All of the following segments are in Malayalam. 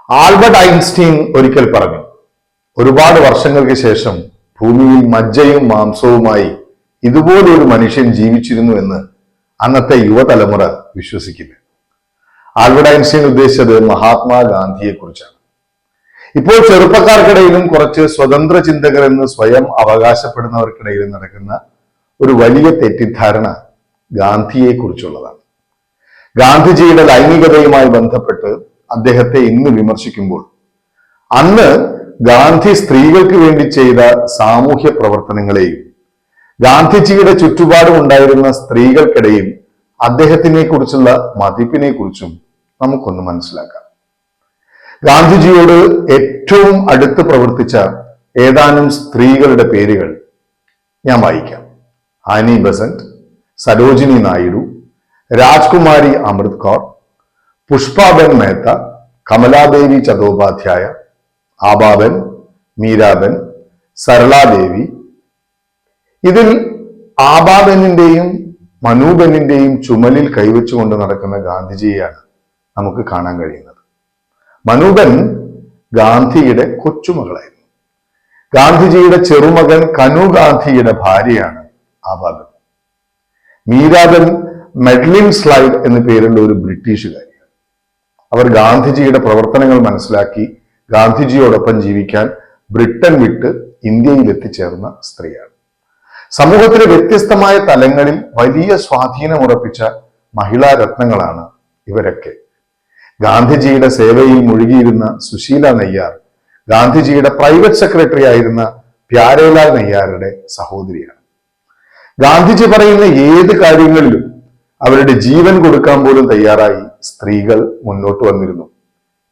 ആൽബർട്ട് ഐൻസ്റ്റീൻ ഒരിക്കൽ പറഞ്ഞു, ഒരുപാട് വർഷങ്ങൾക്ക് ശേഷം ഭൂമിയിൽ മജ്ജയും മാംസവുമായി ഇതുപോലൊരു മനുഷ്യൻ ജീവിച്ചിരുന്നു എന്ന് അന്നത്തെ യുവതലമുറ വിശ്വസിക്കില്ല. ആൽബർട്ട് ഐൻസ്റ്റീൻ ഉദ്ദേശിച്ചത് മഹാത്മാഗാന്ധിയെ കുറിച്ചാണ്. ഇപ്പോൾ ചെറുപ്പക്കാർക്കിടയിലും കുറച്ച് സ്വതന്ത്ര ചിന്തകർ എന്ന് സ്വയം അവകാശപ്പെടുന്നവർക്കിടയിലും നടക്കുന്ന ഒരു വലിയ തെറ്റിദ്ധാരണ ഗാന്ധിയെ കുറിച്ചുള്ളതാണ്. ഗാന്ധിജിയുടെ ലൈംഗികതയുമായി ബന്ധപ്പെട്ട് അദ്ദേഹത്തെ ഇന്ന് വിമർശിക്കുമ്പോൾ അന്ന് ഗാന്ധി സ്ത്രീകൾക്ക് വേണ്ടി ചെയ്ത സാമൂഹ്യ പ്രവർത്തനങ്ങളെയും ഗാന്ധിജിയുടെ ചുറ്റുപാടും ഉണ്ടായിരുന്ന സ്ത്രീകൾക്കിടയിൽ അദ്ദേഹത്തിനെ കുറിച്ചുള്ള മതിപ്പിനെ കുറിച്ചും നമുക്കൊന്ന് മനസ്സിലാക്കാം. ഗാന്ധിജിയോട് ഏറ്റവും അടുത്ത് പ്രവർത്തിച്ച ഏതാനും സ്ത്രീകളുടെ പേരുകൾ ഞാൻ വായിക്കാം. ആനി ബസന്റ്, സരോജിനി നായിഡു, രാജ്കുമാരി അമൃത് കൗർ, പുഷ്പാബെൻ മേത്ത, കമലാദേവി ചതോപാധ്യായ, ആബാബെൻ, മീരാബെൻ, സരളാദേവി. ഇതിൽ ആബാബെന്നിന്റെയും മനൂബെന്നിന്റെയും ചുമലിൽ കൈവച്ചുകൊണ്ട് നടക്കുന്ന ഗാന്ധിജിയെയാണ് നമുക്ക് കാണാൻ കഴിയുന്നത്. മനൂബെൻ ഗാന്ധിയുടെ കൊച്ചുമകളായിരുന്നു. ഗാന്ധിജിയുടെ ചെറുമകൻ കനു ഗാന്ധിയുടെ ഭാര്യയാണ് ആബാബെൻ. മീരാബെൻ മെഡ്ലിൻ സ്ലൈഡ് എന്നു പേരുള്ള ഒരു ബ്രിട്ടീഷുകാരിയാണ്. അവർ ഗാന്ധിജിയുടെ പ്രവർത്തനങ്ങൾ മനസ്സിലാക്കി ഗാന്ധിജിയോടൊപ്പം ജീവിക്കാൻ ബ്രിട്ടൻ വിട്ട് ഇന്ത്യയിൽ എത്തിച്ചേർന്ന സ്ത്രീയാണ്. സമൂഹത്തിലെ വ്യത്യസ്തമായ തലങ്ങളിൽ വലിയ സ്വാധീനമുറപ്പിച്ച മഹിളാ രത്നങ്ങളാണ് ഇവരൊക്കെ. ഗാന്ധിജിയുടെ സേവയിൽ മുഴുകിയിരുന്ന സുശീല നയ്യാർ ഗാന്ധിജിയുടെ പ്രൈവറ്റ് സെക്രട്ടറി ആയിരുന്ന പ്യാരേലാൽ നയ്യാറുടെ സഹോദരിയാണ്. ഗാന്ധിജി പറയുന്ന ഏത് കാര്യങ്ങളിലും അവരുടെ ജീവൻ കൊടുക്കാൻ പോലും തയ്യാറായി സ്ത്രീകൾ മുന്നോട്ട് വന്നിരുന്നു.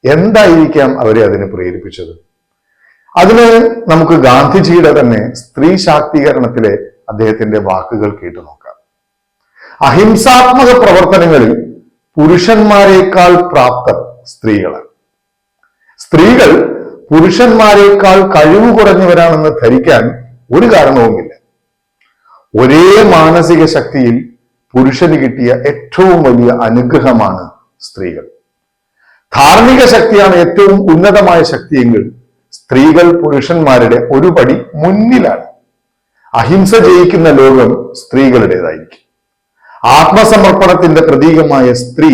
എന്തായിരിക്കാം അവരെ അതിന് പ്രേരിപ്പിച്ചത്? അതിന് നമുക്ക് ഗാന്ധിജിയുടെ തന്നെ സ്ത്രീ ശാക്തീകരണത്തിലെ അദ്ദേഹത്തിന്റെ വാക്കുകൾ കേട്ടു നോക്കാം. അഹിംസാത്മക പ്രവർത്തനങ്ങളിൽ പുരുഷന്മാരെക്കാൾ പ്രാപ്തർ സ്ത്രീകളാണ്. സ്ത്രീകൾ പുരുഷന്മാരെക്കാൾ കഴിവ് കുറഞ്ഞവരാണെന്ന് ധരിക്കാൻ ഒരു കാരണവുമില്ല. ഒരേ മാനസിക ശക്തിയിൽ പുരുഷന് കിട്ടിയ ഏറ്റവും വലിയ അനുഗ്രഹമാണ് സ്ത്രീകൾ. ധാർമ്മിക ശക്തിയാണ് ഏറ്റവും ഉന്നതമായ ശക്തിയെങ്കിൽ സ്ത്രീകൾ പുരുഷന്മാരുടെ ഒരു പടി മുന്നിലാണ്. അഹിംസ ജയിക്കുന്ന ലോകം സ്ത്രീകളുടേതായിരിക്കും. ആത്മസമർപ്പണത്തിന്റെ പ്രതീകമായ സ്ത്രീ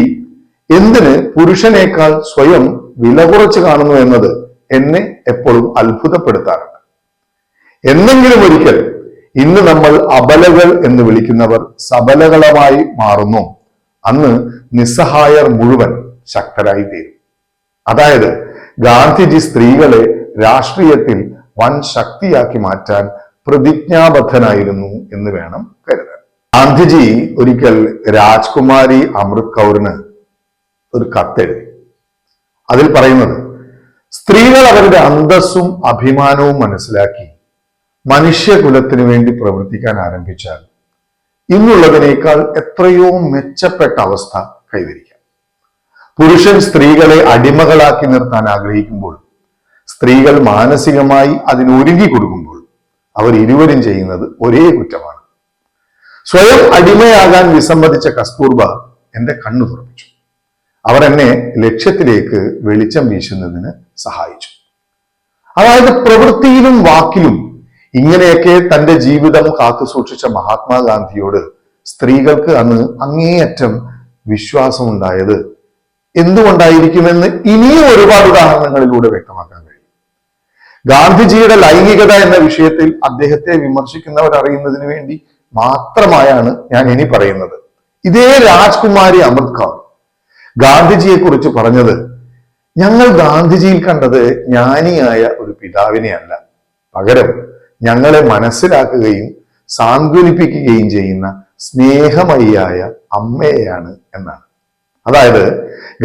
എന്തിന് പുരുഷനേക്കാൾ സ്വയം വില കുറച്ച് കാണുന്നു എന്നത് എന്നെ എപ്പോഴും അത്ഭുതപ്പെടുത്താറുണ്ട്. എന്നെങ്കിലും ഒരിക്കൽ ഇന്ന് നമ്മൾ അബലകൾ എന്ന് വിളിക്കുന്നവർ സബലകളായി മാറുന്നു, അന്ന് നിസ്സഹായർ മുഴുവൻ ശക്തരായി തീരും. അതായത് ഗാന്ധിജി സ്ത്രീകളെ രാഷ്ട്രീയത്തിൽ വൻ ശക്തിയാക്കി മാറ്റാൻ പ്രതിജ്ഞാബദ്ധനായിരുന്നു എന്ന് വേണം കരുതാൻ. ഗാന്ധിജി ഒരിക്കൽ രാജ്കുമാരി അമൃത് കൗറിന് ഒരു കത്തെഴുതി. അതിൽ പറയുന്നത്, സ്ത്രീകൾ അവരുടെ അന്തസ്സും അഭിമാനവും മനസ്സിലാക്കി മനുഷ്യകുലത്തിനു വേണ്ടി പ്രവർത്തിക്കാൻ ആരംഭിച്ചാൽ ഇന്നുള്ളതിനേക്കാൾ എത്രയോ മെച്ചപ്പെട്ട അവസ്ഥ കൈവരിക്കാം. പുരുഷൻ സ്ത്രീകളെ അടിമകളാക്കി നിർത്താൻ ആഗ്രഹിക്കുമ്പോൾ, സ്ത്രീകൾ മാനസികമായി അതിനൊരുങ്ങി കൊടുക്കുമ്പോൾ അവർ ഇരുവരും ചെയ്യുന്നത് ഒരേ കുറ്റമാണ്. സ്വയം അടിമയാകാൻ വിസമ്മതിച്ച കസ്തൂർബ എന്റെ കണ്ണു തുറപ്പിച്ചു. അവർ എന്നെ ലക്ഷ്യത്തിലേക്ക് വെളിച്ചം വീശുന്നതിന് സഹായിച്ചു. അതായത് പ്രവൃത്തിയിലും വാക്കിലും ഇങ്ങനെയൊക്കെ തന്റെ ജീവിതം കാത്തു സൂക്ഷിച്ച മഹാത്മാഗാന്ധിയോട് സ്ത്രീകൾക്ക് അന്ന് അങ്ങേയറ്റം വിശ്വാസമുണ്ടായത് എന്തുകൊണ്ടായിരിക്കുമെന്ന് ഇനിയും ഒരുപാട് ഉദാഹരണങ്ങളിലൂടെ വ്യക്തമാക്കാൻ കഴിയും. ഗാന്ധിജിയുടെ ലൈംഗികത എന്ന വിഷയത്തിൽ അദ്ദേഹത്തെ വിമർശിക്കുന്നവർ അറിയുന്നതിന് വേണ്ടി മാത്രമായാണ് ഞാൻ ഇനി പറയുന്നത്. ഇതേ രാജ്കുമാരി അമൃത് കൗർ ഗാന്ധിജിയെ കുറിച്ച് പറഞ്ഞത്, ഞങ്ങൾ ഗാന്ധിജിയിൽ കണ്ടത് ജ്ഞാനിയായ ഒരു പിതാവിനെയല്ല, പകരം ഞങ്ങളെ മനസ്സിലാക്കുകയും സാന്ത്വനിപ്പിക്കുകയും ചെയ്യുന്ന സ്നേഹമയിയായ അമ്മയെയാണ് എന്നാണ്. അതായത്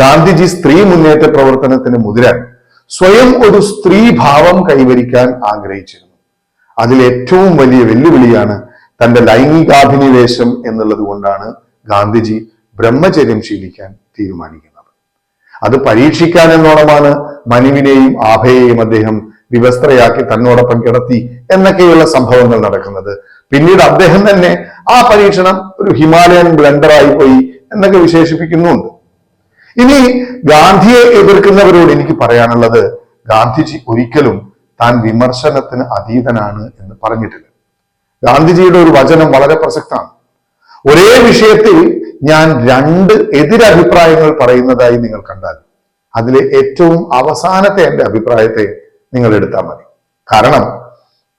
ഗാന്ധിജി സ്ത്രീ മുന്നേറ്റ പ്രവർത്തനത്തിന് മുതിരാൻ സ്വയം ഒരു സ്ത്രീ ഭാവം കൈവരിക്കാൻ ആഗ്രഹിച്ചിരുന്നു. അതിൽ ഏറ്റവും വലിയ വെല്ലുവിളിയാണ് തന്റെ ലൈംഗികാഭിനിവേശം എന്നുള്ളത് കൊണ്ടാണ് ഗാന്ധിജി ബ്രഹ്മചര്യം ശീലിക്കാൻ തീരുമാനിക്കുന്നത്. അത് പരീക്ഷിക്കാൻ എന്നോണമാണ് മനുവിനെയും ആഭയെയും അദ്ദേഹം വിവസ്ത്രയാക്കി തന്നോടൊപ്പം കിടത്തി എന്നൊക്കെയുള്ള സംഭവങ്ങൾ നടക്കുന്നത്. പിന്നീട് അദ്ദേഹം തന്നെ ആ പരീക്ഷണം ഒരു ഹിമാലയൻ ബ്ലണ്ടറായി പോയി എന്നൊക്കെ വിശേഷിപ്പിക്കുന്നുണ്ട്. ഇനി ഗാന്ധിയെ എതിർക്കുന്നവരോട് എനിക്ക് പറയാനുള്ളത്, ഗാന്ധിജി ഒരിക്കലും താൻ വിമർശനത്തിന് അതീതനാണ് എന്ന് പറഞ്ഞിട്ടില്ല. ഗാന്ധിജിയുടെ ഒരു വചനം വളരെ പ്രസക്തമാണ്. ഒരേ വിഷയത്തിൽ ഞാൻ 2 എതിരഭിപ്രായങ്ങൾ പറയുന്നതായി നിങ്ങൾ കണ്ടാൽ അതിലെ ഏറ്റവും അവസാനത്തെ എന്റെ അഭിപ്രായത്തെ നിങ്ങൾ എടുത്താൽ മതി. കാരണം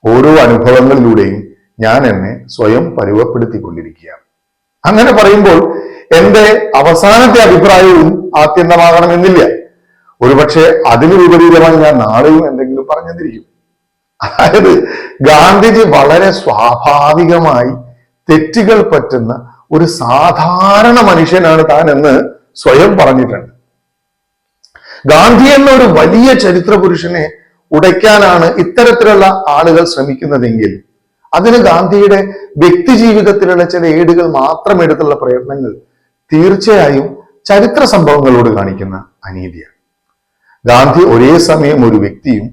ഓരോ അനുഭവങ്ങളിലൂടെയും ഞാൻ എന്നെ സ്വയം പരുവപ്പെടുത്തിക്കൊണ്ടിരിക്കുകയാണ്. അങ്ങനെ പറയുമ്പോൾ എന്റെ അവസാനത്തെ അഭിപ്രായവും ആത്യന്തമാകണമെന്നില്ല. ഒരുപക്ഷെ അതിന് വിപരീതമായി ഞാൻ നാളെയും എന്തെങ്കിലും പറഞ്ഞെന്നിരിക്കും. അതായത് ഗാന്ധിജി വളരെ സ്വാഭാവികമായി തെറ്റുകൾ പറ്റുന്ന ഒരു സാധാരണ മനുഷ്യനാണ് താൻ എന്ന് സ്വയം പറഞ്ഞിട്ടുണ്ട്. ഗാന്ധി എന്ന ഒരു വലിയ ചരിത്ര പുരുഷനെ ഉടയ്ക്കാനാണ് ഇത്തരത്തിലുള്ള ആളുകൾ ശ്രമിക്കുന്നതെങ്കിൽ അതിന് ഗാന്ധിയുടെ വ്യക്തി ജീവിതത്തിലുള്ള ചില ഏടുകൾ മാത്രം എടുത്തുള്ള പ്രയത്നങ്ങൾ തീർച്ചയായും ചരിത്ര സംഭവങ്ങളോട് കാണിക്കുന്ന അനീതിയാണ്. ഗാന്ധി ഒരേ സമയം ഒരു വ്യക്തിയും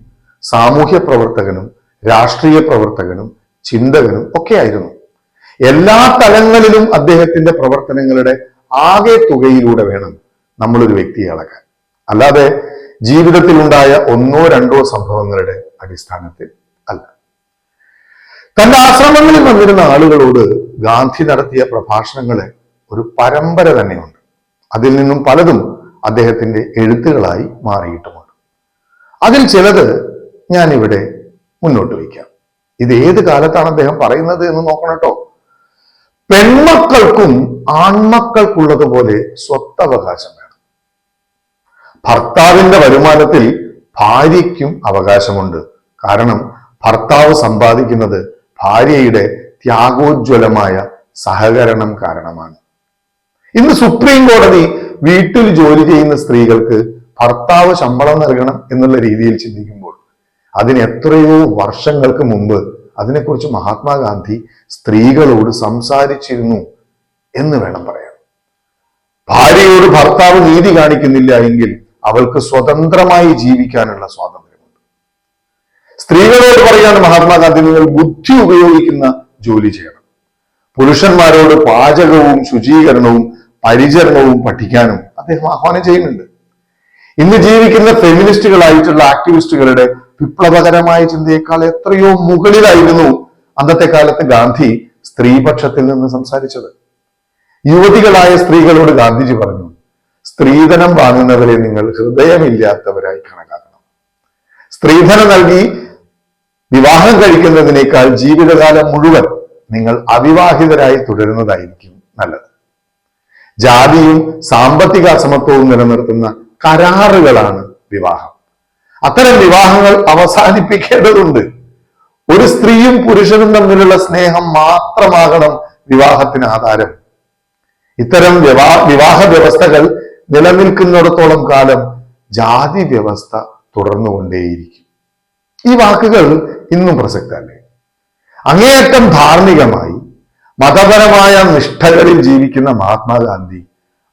സാമൂഹ്യ പ്രവർത്തകനും രാഷ്ട്രീയ പ്രവർത്തകനും ചിന്തകനും ഒക്കെ ആയിരുന്നു. എല്ലാ തലങ്ങളിലും അദ്ദേഹത്തിന്റെ പ്രവർത്തനങ്ങളുടെ ആകെ തുകയിലൂടെ വേണം നമ്മളൊരു വ്യക്തിയെ അളക്കാൻ. അല്ലാതെ ജീവിതത്തിൽ ഉണ്ടായ 1 or 2 സംഭവങ്ങളുടെ അടിസ്ഥാനത്തിൽ അല്ല. തന്റെ ആശ്രമങ്ങളിൽ വന്നിരുന്ന ആളുകളോട് ഗാന്ധി നടത്തിയ പ്രഭാഷണങ്ങളെ ഒരു പരമ്പര തന്നെയുണ്ട്. അതിൽ നിന്നും പലതും അദ്ദേഹത്തിന്റെ എഴുത്തുകളായി മാറിയിട്ടുമുണ്ട്. അതിൽ ചിലത് ഞാൻ ഇവിടെ മുന്നോട്ട് വയ്ക്കാം. ഇത് ഏത് കാലത്താണ് അദ്ദേഹം പറയുന്നത് എന്ന് നോക്കണം കേട്ടോ. പെൺമക്കൾക്കും ആൺമക്കൾക്കുള്ളതുപോലെ സ്വത്തവകാശം വേണം. ഭർത്താവിന്റെ വരുമാനത്തിൽ ഭാര്യയ്ക്കും അവകാശമുണ്ട്. കാരണം ഭർത്താവ് സമ്പാദിക്കുന്നത് ഭാര്യയുടെ ത്യാഗോജ്വലമായ സഹകരണം കാരണമാണ്. ഇന്ന് സുപ്രീം കോടതി വീട്ടിൽ ജോലി ചെയ്യുന്ന സ്ത്രീകൾക്ക് ഭർത്താവ് ശമ്പളം നൽകണം എന്നുള്ള രീതിയിൽ ചിന്തിക്കുമ്പോൾ അതിന് എത്രയോ വർഷങ്ങൾക്ക് മുമ്പ് അതിനെക്കുറിച്ച് മഹാത്മാഗാന്ധി സ്ത്രീകളോട് സംസാരിച്ചിരുന്നു എന്ന് വേണം പറയാൻ. ഭാര്യയോട് ഭർത്താവ് നീതി കാണിക്കുന്നില്ല എങ്കിൽ അവൾക്ക് സ്വതന്ത്രമായി ജീവിക്കാനുള്ള സ്വാതന്ത്ര്യമുണ്ട്. സ്ത്രീകളോട് പറയാണ് മഹാത്മാഗാന്ധി, നിങ്ങൾ ബുദ്ധി ഉപയോഗിക്കുന്ന ജോലി ചെയ്യണം. പുരുഷന്മാരോട് പാചകവും ശുചീകരണവും പരിചരണവും പഠിക്കാനും അദ്ദേഹം ആഹ്വാനം ചെയ്യുന്നുണ്ട്. ഇന്ന് ജീവിക്കുന്ന ഫെമിനിസ്റ്റുകളായിട്ടുള്ള ആക്ടിവിസ്റ്റുകളുടെ വിപ്ലവകരമായ ചിന്തയേക്കാൾ എത്രയോ മുകളിലായിരുന്നു അന്നത്തെ കാലത്ത് ഗാന്ധി സ്ത്രീപക്ഷത്തിൽ നിന്ന് സംസാരിച്ചത്. യുവതികളായ സ്ത്രീകളോട് ഗാന്ധിജി പറഞ്ഞു, സ്ത്രീധനം വാങ്ങുന്നവരെ നിങ്ങൾ ഹൃദയമില്ലാത്തവരായി കണക്കാക്കണം. സ്ത്രീധനം നൽകി വിവാഹം കഴിക്കുന്നതിനേക്കാൾ ജീവിതകാലം മുഴുവൻ നിങ്ങൾ അവിവാഹിതരായി തുടരുന്നതായിരിക്കും നല്ലത്. ജാതിയും സാമ്പത്തിക അസമത്വവും നിലനിർത്തുന്ന കരാറുകളാണ് വിവാഹം. അത്തരം വിവാഹങ്ങൾ അവസാനിപ്പിക്കേണ്ടതുണ്ട്. ഒരു സ്ത്രീയും പുരുഷനും തമ്മിലുള്ള സ്നേഹം മാത്രമാകണം വിവാഹത്തിന് ആധാരം. ഇത്തരം വിവാഹ വ്യവസ്ഥകൾ നിലനിൽക്കുന്നിടത്തോളം കാലം ജാതി വ്യവസ്ഥ തുടർന്നുകൊണ്ടേയിരിക്കും. ഈ വാക്കുകൾ ഇന്നും പ്രസക്തല്ലേ? അങ്ങേയറ്റം ധാർമ്മികമായി മതപരമായ നിഷ്ഠകളിൽ ജീവിക്കുന്ന മഹാത്മാഗാന്ധി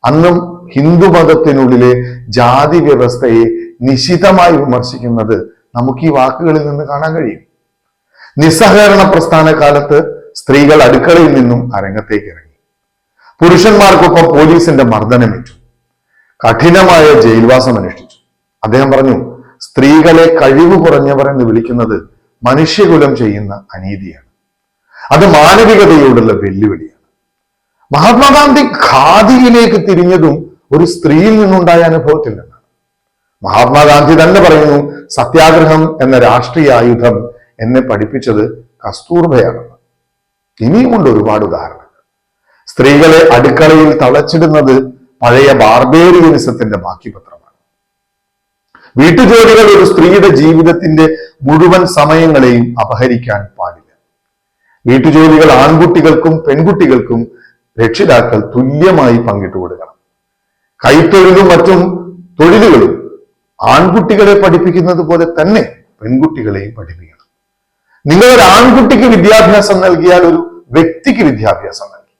അന്നും ഹിന്ദു മതത്തിനുള്ളിലെ ജാതി വ്യവസ്ഥയെ നിശിതമായി വിമർശിക്കുന്നത് നമുക്ക് ഈ വാക്കുകളിൽ നിന്ന് കാണാൻ കഴിയും. നിസ്സഹകരണ പ്രസ്ഥാന കാലത്ത് സ്ത്രീകൾ അടുക്കളയിൽ നിന്നും അരങ്ങത്തേക്ക് ഇറങ്ങി. പുരുഷന്മാർക്കൊപ്പം പോലീസിന്റെ മർദ്ദനമേറ്റു. കഠിനമായ ജയിൽവാസം അനുഷ്ഠിച്ചു. അദ്ദേഹം പറഞ്ഞു, സ്ത്രീകളെ കഴിവ് കുറഞ്ഞവർ എന്ന് വിളിക്കുന്നത് മനുഷ്യകുലം ചെയ്യുന്ന അനീതിയാണ്. അത് മാനവികതയോടുള്ള വെല്ലുവിളിയാണ്. മഹാത്മാഗാന്ധി ഖാദിയിലേക്ക് തിരിഞ്ഞതും ഒരു സ്ത്രീയിൽ നിന്നുണ്ടായ അനുഭവത്തിൽ നിന്നാണ്. മഹാത്മാഗാന്ധി തന്നെ പറയുന്നു, സത്യാഗ്രഹം എന്ന രാഷ്ട്രീയ ആയുധം എന്നെ പഠിപ്പിച്ചത് കസ്തൂർബയാണെന്ന്. ഇനിയുമുണ്ട് ഒരുപാട് ഉദാഹരണങ്ങൾ. സ്ത്രീകളെ അടുക്കളയിൽ തളച്ചിടുന്നത് പഴയ ബാർബേറിയനിസത്തിന്റെ ബാക്കി പത്രമാണ്. വീട്ടുജോലികൾ ഒരു സ്ത്രീയുടെ ജീവിതത്തിന്റെ മുഴുവൻ സമയങ്ങളെയും അപഹരിക്കാൻ പാടില്ല. വീട്ടുജോലികൾ ആൺകുട്ടികൾക്കും പെൺകുട്ടികൾക്കും രക്ഷിതാക്കൾ തുല്യമായി പങ്കിട്ടു കൊടുക്കണം. കൈത്തൊഴിലും മറ്റും തൊഴിലുകളും ആൺകുട്ടികളെ പഠിപ്പിക്കുന്നത് പോലെ തന്നെ പെൺകുട്ടികളെയും പഠിപ്പിക്കണം. നിങ്ങൾ ഒരു ആൺകുട്ടിക്ക് വിദ്യാഭ്യാസം നൽകിയാൽ ഒരു വ്യക്തിക്ക് വിദ്യാഭ്യാസം നൽകി.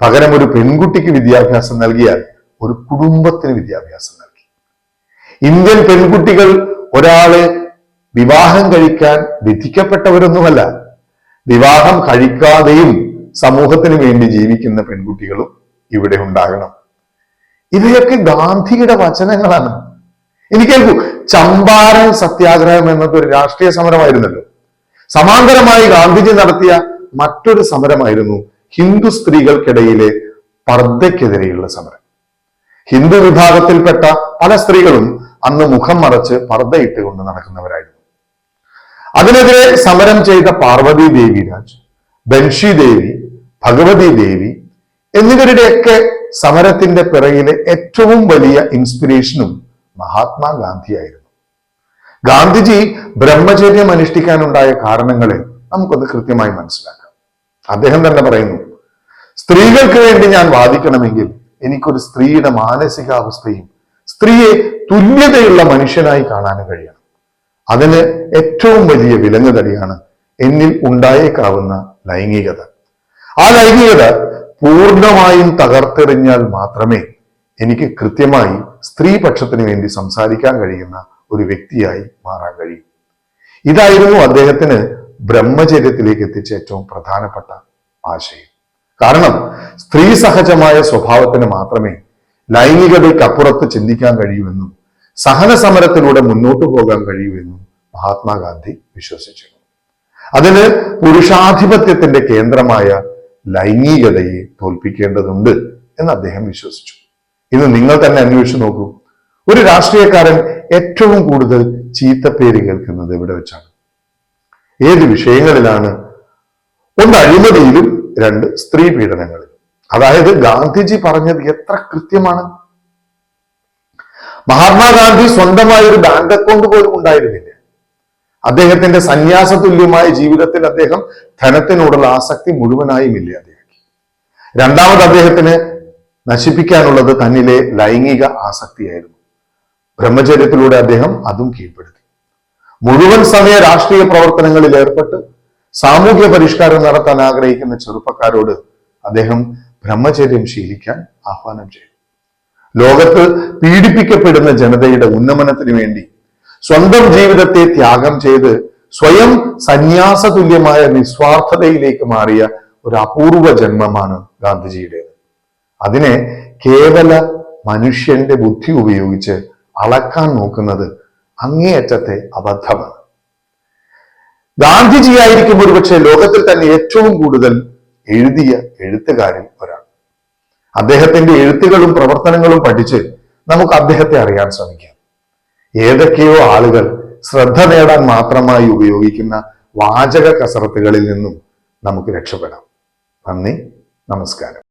പകരം ഒരു പെൺകുട്ടിക്ക് വിദ്യാഭ്യാസം നൽകിയാൽ ഒരു കുടുംബത്തിന് വിദ്യാഭ്യാസം നൽകി. ഇന്ത്യൻ പെൺകുട്ടികൾ ഒരാളെ വിവാഹം കഴിക്കാൻ വിധിക്കപ്പെട്ടവരൊന്നുമല്ല. വിവാഹം കഴിക്കാതെയും സമൂഹത്തിന് വേണ്ടി ജീവിക്കുന്ന പെൺകുട്ടികളും ഇവിടെ ഉണ്ടാകണം. ഇവയൊക്കെ ഗാന്ധിയുടെ വചനങ്ങളാണ്. ഇനി കേൾക്കൂ, ചമ്പാരൻ സത്യാഗ്രഹം എന്നത് ഒരു രാഷ്ട്രീയ സമരമായിരുന്നല്ലോ. സമാന്തരമായി ഗാന്ധിജി നടത്തിയ മറ്റൊരു സമരമായിരുന്നു ഹിന്ദു സ്ത്രീകൾക്കിടയിലെ പർദ്ദയ്ക്കെതിരെയുള്ള സമരം. ഹിന്ദു വിഭാഗത്തിൽപ്പെട്ട പല സ്ത്രീകളും അന്ന് മുഖം മറച്ച് പർദ്ദയിട്ടുകൊണ്ട് നടക്കുന്നവരായിരുന്നു. അതിനെതിരെ സമരം ചെയ്ത പാർവതി ദേവിരാജ്, ബൻഷി ദേവി, ഭഗവതി ദേവി എന്നിവരുടെയൊക്കെ സമരത്തിന്റെ പിറകിലെ ഏറ്റവും വലിയ ഇൻസ്പിറേഷനും മഹാത്മാഗാന്ധിയായിരുന്നു. ഗാന്ധിജി ബ്രഹ്മചര്യം അനുഷ്ഠിക്കാനുണ്ടായ കാരണങ്ങളെ നമുക്കൊന്ന് കൃത്യമായി മനസ്സിലാക്കാം. അദ്ദേഹം തന്നെ പറയുന്നു, സ്ത്രീകൾക്ക് വേണ്ടി ഞാൻ വാദിക്കണമെങ്കിൽ എനിക്കൊരു സ്ത്രീയുടെ മാനസികാവസ്ഥയും സ്ത്രീയെ തുല്യതയുള്ള മനുഷ്യനായി കാണാനും കഴിയണം. അതിന് ഏറ്റവും വലിയ വിലങ്ങുതടിയാണ് എന്നിൽ ഉണ്ടായേക്കാവുന്ന ലൈംഗികത. ആ ലൈംഗികത പൂർണ്ണമായും തകർത്തെറിഞ്ഞാൽ മാത്രമേ എനിക്ക് കൃത്യമായി സ്ത്രീപക്ഷത്തിന് വേണ്ടി സംസാരിക്കാൻ കഴിയുന്ന ഒരു വ്യക്തിയായി മാറാൻ കഴിയും. ഇതായിരുന്നു അദ്ദേഹത്തിന് ബ്രഹ്മചര്യത്തിലേക്ക് എത്തിച്ച ഏറ്റവും പ്രധാനപ്പെട്ട ആശയം. കാരണം സ്ത്രീ സഹജമായ സ്വഭാവത്തിന് മാത്രമേ ലൈംഗികതയ്ക്കപ്പുറത്ത് ചിന്തിക്കാൻ കഴിയൂവെന്നും സഹന സമരത്തിലൂടെ മുന്നോട്ട് പോകാൻ കഴിയൂവെന്നും മഹാത്മാഗാന്ധി വിശ്വസിച്ചിരുന്നു. അതിന് പുരുഷാധിപത്യത്തിന്റെ കേന്ദ്രമായ ലൈംഗികതയെ തോൽപ്പിക്കേണ്ടതുണ്ട് എന്ന് അദ്ദേഹം വിശ്വസിച്ചു. ഇന്ന് നിങ്ങൾ തന്നെ അന്വേഷിച്ചു നോക്കൂ, ഒരു രാഷ്ട്രീയക്കാരൻ ഏറ്റവും കൂടുതൽ ചീത്തപ്പേര് കേൾക്കുന്നത് എവിടെ വെച്ചാണ്? ഏത് വിഷയങ്ങളിലാണ്? ഒന്ന് അഴിമതിയിലും, രണ്ട് സ്ത്രീ പീഡനങ്ങളിലും. അതായത് ഗാന്ധിജി പറഞ്ഞത് എത്ര കൃത്യമാണ്. മഹാത്മാഗാന്ധി സ്വന്തമായ ഒരു ബാങ്ക് അക്കൗണ്ട് പോലും ഉണ്ടായിരുന്നില്ല. അദ്ദേഹത്തിന്റെ സന്യാസ തുല്യമായ ജീവിതത്തിൽ അദ്ദേഹം ധനത്തിനോടുള്ള ആസക്തി മുഴുവനായും ഇല്ലാതെയാക്കി. രണ്ടാമത് അദ്ദേഹത്തിന് നശിപ്പിക്കാനുള്ളത് തന്നിലെ ലൈംഗിക ആസക്തിയായിരുന്നു. ബ്രഹ്മചര്യത്തിലൂടെ അദ്ദേഹം അതും കീഴ്പ്പെടുത്തി. മുഴുവൻ സമയ രാഷ്ട്രീയ പ്രവർത്തനങ്ങളിൽ ഏർപ്പെട്ട് സാമൂഹ്യ പരിഷ്കാരം നടത്താൻ ആഗ്രഹിക്കുന്ന ചെറുപ്പക്കാരോട് അദ്ദേഹം ബ്രഹ്മചര്യം ശീലിക്കാൻ ആഹ്വാനം ചെയ്തു. ലോകത്ത് പീഡിപ്പിക്കപ്പെടുന്ന ജനതയുടെ ഉന്നമനത്തിന് വേണ്ടി സ്വന്തം ജീവിതത്തെ ത്യാഗം ചെയ്ത് സ്വയം സന്യാസ തുല്യമായ നിസ്വാർത്ഥതയിലേക്ക് മാറിയ ഒരു അപൂർവ ജന്മമാണ് ഗാന്ധിജിയുടേത്. അതിനെ കേവല മനുഷ്യന്റെ ബുദ്ധി ഉപയോഗിച്ച് അളക്കാൻ നോക്കുന്നത് അങ്ങേയറ്റത്തെ അബദ്ധമാണ്. ഗാന്ധിജിയായിരിക്കും ഒരുപക്ഷെ ലോകത്തിൽ തന്നെ ഏറ്റവും കൂടുതൽ എഴുതിയ എഴുത്തുകാരിൽ ഒരാൾ. അദ്ദേഹത്തിന്റെ എഴുത്തുകളും പ്രവർത്തനങ്ങളും പഠിച്ച് നമുക്ക് അദ്ദേഹത്തെ അറിയാൻ ശ്രമിക്കാം. ഏതൊക്കെയോ ആളുകൾ ശ്രദ്ധ നേടാൻ മാത്രമായി ഉപയോഗിക്കുന്ന വാചക കസരത്തുകളിൽ നിന്നും നമുക്ക് രക്ഷപ്പെടാം. നന്ദി, നമസ്കാരം.